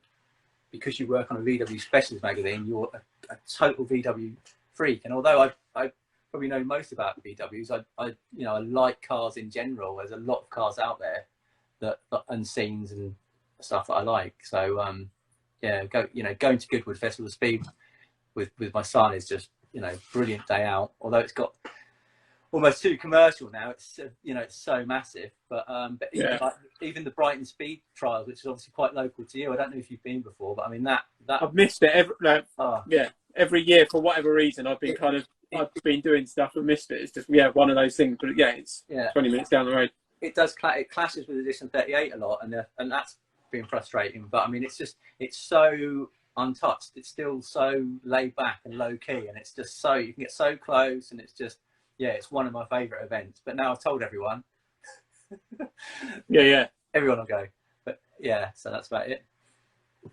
because you work on a VW specialist magazine, you're a total VW freak. And although I probably know most about VWs, I like cars in general. There's a lot of cars out there and scenes and stuff that I like. So going to Goodwood Festival of Speed with my son is just brilliant day out. Although it's got almost too commercial now, it's it's so massive. But even the Brighton Speed Trials, which is obviously quite local to you, I don't know if you've been before, but I mean that I've missed it every year for whatever reason. I've been doing stuff and missed it. It's just one of those things. But it's 20 minutes down the road. It does. It clashes with Edition 38 a lot, and that's been frustrating. But I mean, it's so untouched. It's still so laid back and low key, and it's just so you can get so close, and it's just it's one of my favourite events. But now I've told everyone. Everyone will go. But so that's about it.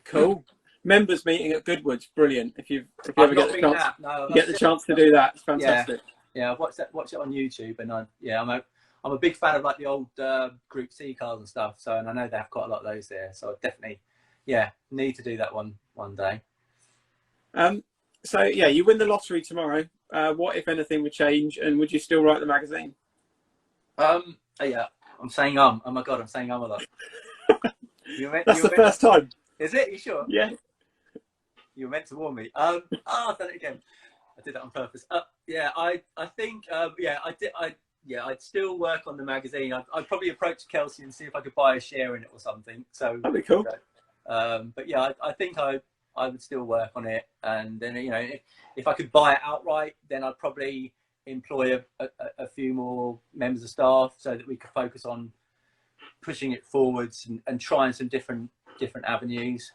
Cool. Members meeting at Goodwood's brilliant. If you ever get the chance to do that, it's fantastic. Yeah, I've watched it on YouTube, and I'm a big fan of like the old Group C cars and stuff. So, and I know they have quite a lot of those there. So I definitely, need to do that one day. So you win the lottery tomorrow. What, if anything, would change, and would you still write the magazine? I'm saying oh my God, I'm saying a lot. That's the first time. Is it? You sure? Yeah. You were meant to warn me. I've done it again. I did that on purpose. I think I'd still work on the magazine. I'd probably approach Kelsey and see if I could buy a share in it or something. So that'd be cool. But I think I would still work on it. And then if I could buy it outright, then I'd probably employ a few more members of staff so that we could focus on pushing it forwards and trying some different avenues.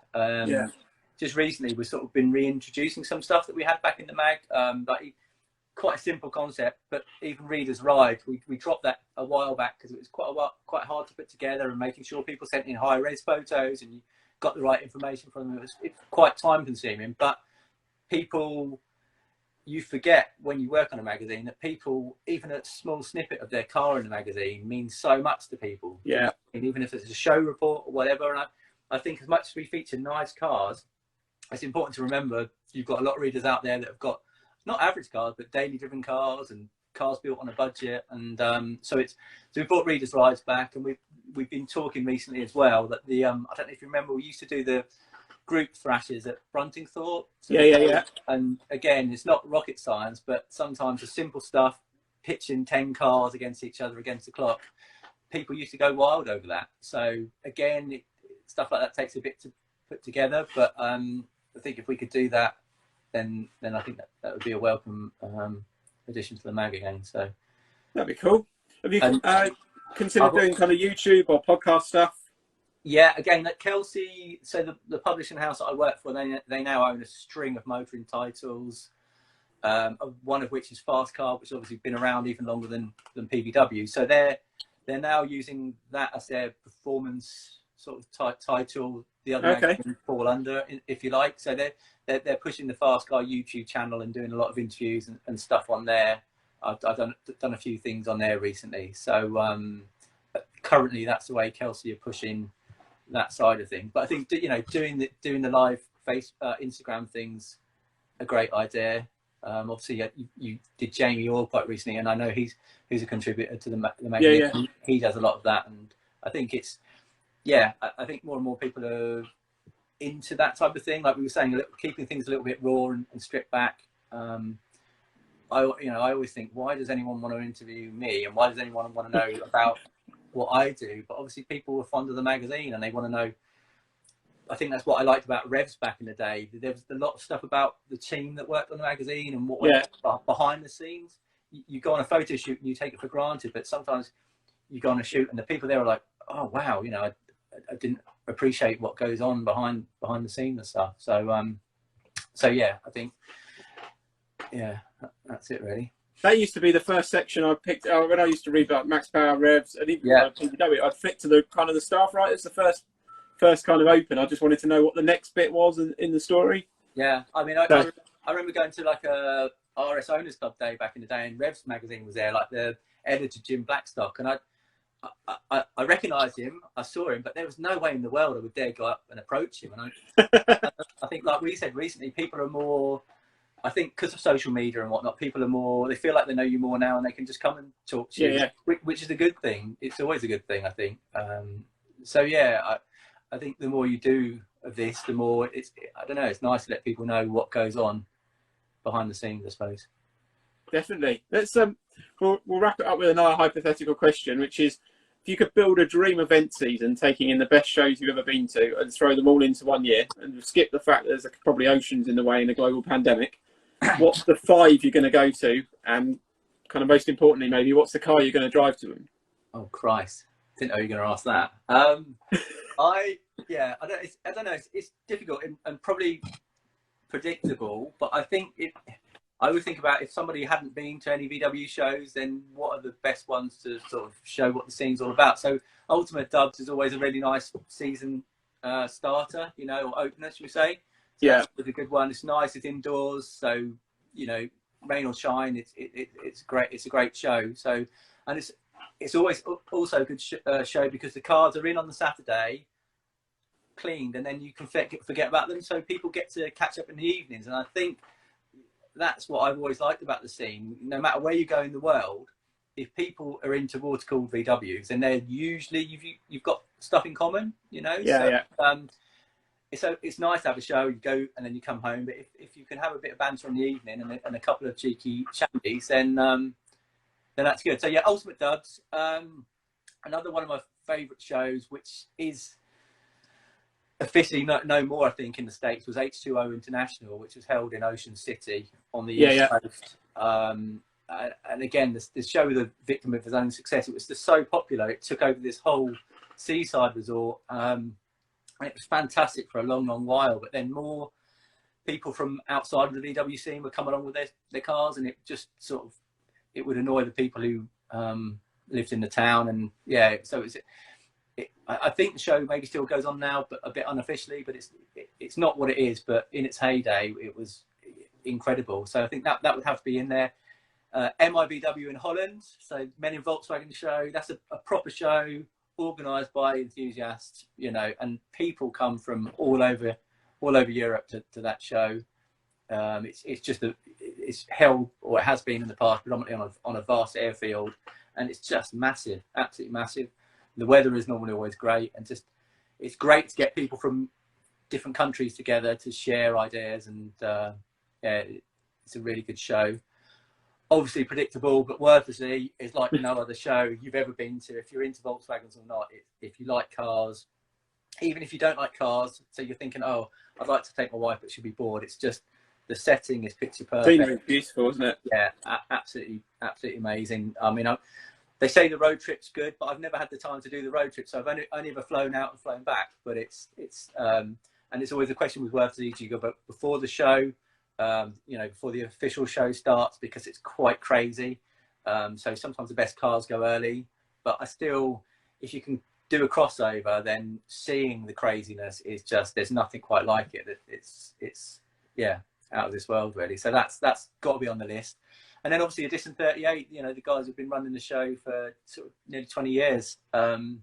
Just recently we've sort of been reintroducing some stuff that we had back in the mag, like quite a simple concept, but even Reader's Ride, we dropped that a while back because it was quite hard to put together, and making sure people sent in high res photos and you got the right information from them. It's quite time consuming, but you forget when you work on a magazine that people, even a small snippet of their car in the magazine means so much to people. Yeah. And even if it's a show report or whatever. And I think as much as we feature nice cars, it's important to remember you've got a lot of readers out there that have got not average cars, but daily driven cars and cars built on a budget. And so we brought Readers' Rides back, and we've been talking recently as well that I don't know if you remember, we used to do the group thrashes at Bruntingthorpe. So And again, it's not rocket science, but sometimes the simple stuff, pitching 10 cars against each other against the clock, people used to go wild over that. So again, stuff like that takes a bit to put together, but I think if we could do that, then I think that would be a welcome addition to the mag again. So that'd be cool. Have you considered doing kind of YouTube or podcast stuff? Yeah, again, that Kelsey, so the publishing house that I work for, they now own a string of motoring titles, one of which is Fast Car, which has obviously been around even longer than PVW. So they're they're now using that as their performance sort of title. The other Okay. magazines fall under, if you like. So they're pushing the Fast Car YouTube channel and doing a lot of interviews and stuff on there. I've done a few things on there recently. So currently, that's the way Kelsey are pushing that side of things. But I think, you know, doing the live Instagram things, a great idea. Obviously, you did Jamie Orr quite recently, and I know he's a contributor to the magazine. Yeah. He does a lot of that, and I think it's, yeah, I think more and more people are into that type of thing. Like we were saying, keeping things a little bit raw and stripped back. I always think, why does anyone want to interview me, and why does anyone want to know about what I do? But obviously, people were fond of the magazine, and they want to know. I think that's what I liked about Revs back in the day. There was a lot of stuff about the team that worked on the magazine and what went behind the scenes. You go on a photo shoot and you take it for granted, but sometimes you go on a shoot and the people there are like, oh wow, you know, I didn't appreciate what goes on behind the scenes and stuff. So yeah, I think, yeah, that's it really. That used to be the first section I picked when I used to read about Max Power, Revs, and even I'd flick to the kind of the staff writers, the first kind of open. I just wanted to know what the next bit was in the story. Yeah, I mean, I remember going to like a RS Owners Club day back in the day, and Revs magazine was there, like the editor Jim Blackstock, and I recognised him, I saw him, but there was no way in the world I would dare go up and approach him. And I think, like we said recently, people are more, I think because of social media and whatnot, people are more, they feel like they know you more now and they can just come and talk to you, which is a good thing. It's always a good thing, I think. So yeah, I think the more you do of this, the more I don't know, it's nice to let people know what goes on behind the scenes, I suppose. Definitely. Let's we'll wrap it up with another hypothetical question, which is, if you could build a dream event season, taking in the best shows you've ever been to and throw them all into one year, and skip the fact that there's probably oceans in the way in a global pandemic, what's the 5 you're going to go to? And kind of most importantly, maybe, what's the car you're going to drive to them? Oh, Christ. Didn't know you were going to ask that. I don't know. It's difficult and probably predictable, but I think I would think about, if somebody hadn't been to any VW shows, then what are the best ones to sort of show what the scene's all about? So Ultimate Dubs is always a really nice season starter, you know, or opener, should we say? So yeah, it's a good one. It's nice. It's indoors, so you know, rain or shine, it's great. It's a great show. So, and it's always also a good show because the cars are in on the Saturday, cleaned, and then you can forget about them. So people get to catch up in the evenings, and I think that's what I've always liked about the scene. No matter where you go in the world, if people are into water cooled VWs, then they're usually you've got stuff in common, you know. It's nice to have a show. You go and then you come home. But if you can have a bit of banter in the evening and a couple of cheeky shandies, then that's good. So yeah, Ultimate Dubs. Another one of my favourite shows, which is officially no more, I think, in the States, was H2O International, which was held in Ocean City on the East Coast. And again, the show was a victim of his own success. It was just so popular, it took over this whole seaside resort. And it was fantastic for a long, long while. But then more people from outside of the VW scene would come along with their cars, and it just sort of, it would annoy the people who lived in the town. And yeah, so I think the show maybe still goes on now, but a bit unofficially. But it's not what it is. But in its heyday, it was incredible. So I think that would have to be in there. MIVW in Holland, so Men in Volkswagen show. That's a proper show, organised by enthusiasts, you know, and people come from all over Europe to that show. It's held, or it has been in the past, predominantly on a vast airfield, and it's just massive, absolutely massive. The weather is normally always great, and just it's great to get people from different countries together to share ideas, and yeah, it's a really good show. Obviously predictable, but worth a see. It's like no other show you've ever been to. If you're into Volkswagens or not, if you like cars, even if you don't like cars, so you're thinking, oh, I'd like to take my wife, but she'll be bored. It's just, the setting is picture perfect. Scenery is beautiful, isn't it? Yeah, absolutely amazing. I mean, they say the road trip's good, but I've never had the time to do the road trip, so I've only ever flown out and flown back. But it's and it's always a question with worth to go, but before the show, you know, before the official show starts, because it's quite crazy. So sometimes the best cars go early. but I still, if you can do a crossover, then seeing the craziness is just, there's nothing quite like it. It's yeah, out of this world really. So that's got to be on the list. And then obviously Edition 38, you know, the guys have been running the show for sort of nearly 20 years, and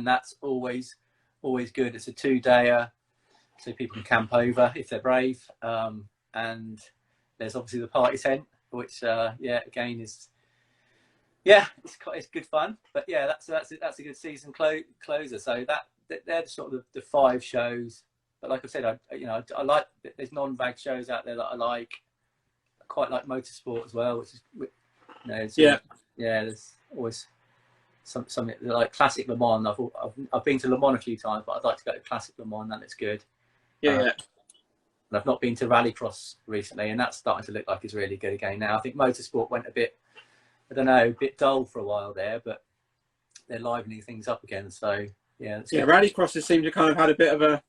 that's always good. It's a 2-dayer, so people can camp over if they're brave. And there's obviously the party tent, which yeah, again is, yeah, it's good fun. But yeah, that's a good season closer. So they're sort of the 5 shows. But like I said, I like, there's non-VAG shows out there that I like. I quite like motorsport as well, which is, you know, yeah, there's always something like Classic Le Mans. I've been to Le Mans a few times, but I'd like to go to Classic Le Mans. That looks good. Yeah. And I've not been to Rallycross recently, and that's starting to look like it's really good again now. I think motorsport went a bit, I don't know, a bit dull for a while there, but they're livening things up again. So yeah, yeah, Rallycross has seemed to kind of had a bit of a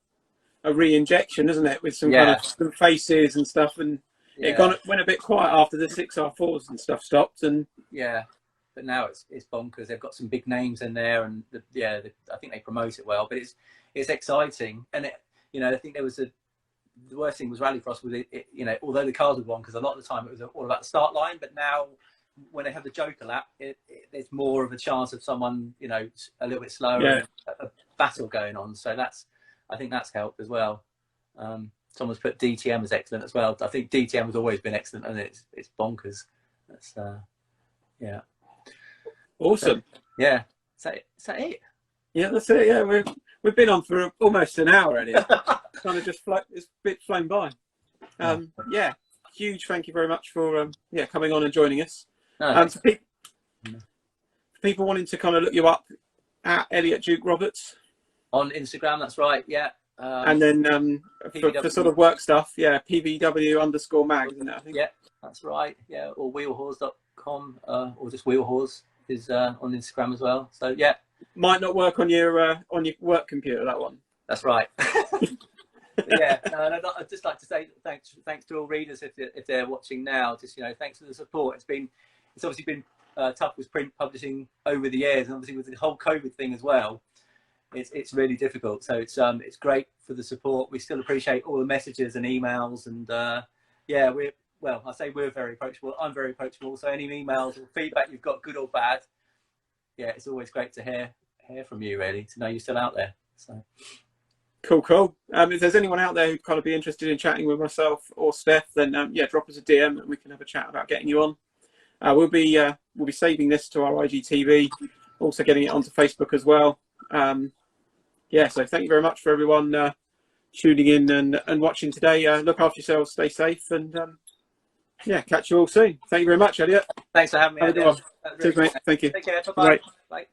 re-injection, isn't it, with some kind of some faces and stuff, and it went a bit quiet after the 6R4s and stuff stopped. And yeah, but now it's bonkers. They've got some big names in there, and I think they promote it well. But it's exciting, and you know, I think there was the worst thing was Rallycross with it, you know, although the cars would won, because a lot of the time it was all about the start line. But now when they have the Joker lap, there's more of a chance of someone, you know, a little bit slower, and a battle going on. So I think that's helped as well. Someone's put DTM as excellent as well. I think DTM has always been excellent, and it's bonkers. That's yeah, awesome. So, yeah, is that it? Yeah, that's it. Yeah, we've been on for almost an hour, Elliot. Kind of just it's a bit flown by. Yeah, huge thank you very much for coming on and joining us. For people wanting to kind of look you up, at Elliott Roberts on Instagram, that's right. Yeah. And then for sort of work stuff, PVW_mag, isn't it, I think? Yeah, that's right. Yeah, or wheelhorse.com, or just wheelhorse is on Instagram as well. So yeah, might not work on your work computer, that one. That's right. Yeah, I'd just like to say thanks to all readers if they're watching now. Just, you know, thanks for the support. It's obviously been tough with print publishing over the years, and obviously with the whole COVID thing as well. It's really difficult. So it's great for the support. We still appreciate all the messages and emails, and yeah, I say we're very approachable. I'm very approachable. So any emails or feedback you've got, good or bad, yeah, it's always great to hear from you, really, to know you're still out there. So cool. If there's anyone out there who'd kind of be interested in chatting with myself or Steph, then yeah, drop us a DM and we can have a chat about getting you on. We'll be saving this to our IGTV, also getting it onto Facebook as well. Yeah, so thank you very much for everyone tuning in and watching today. Look after yourselves, stay safe, and yeah, catch you all soon. Thank you very much, Elliot. Thanks for having me. Cheers, mate. Thank you. Take care. Bye-bye. Bye.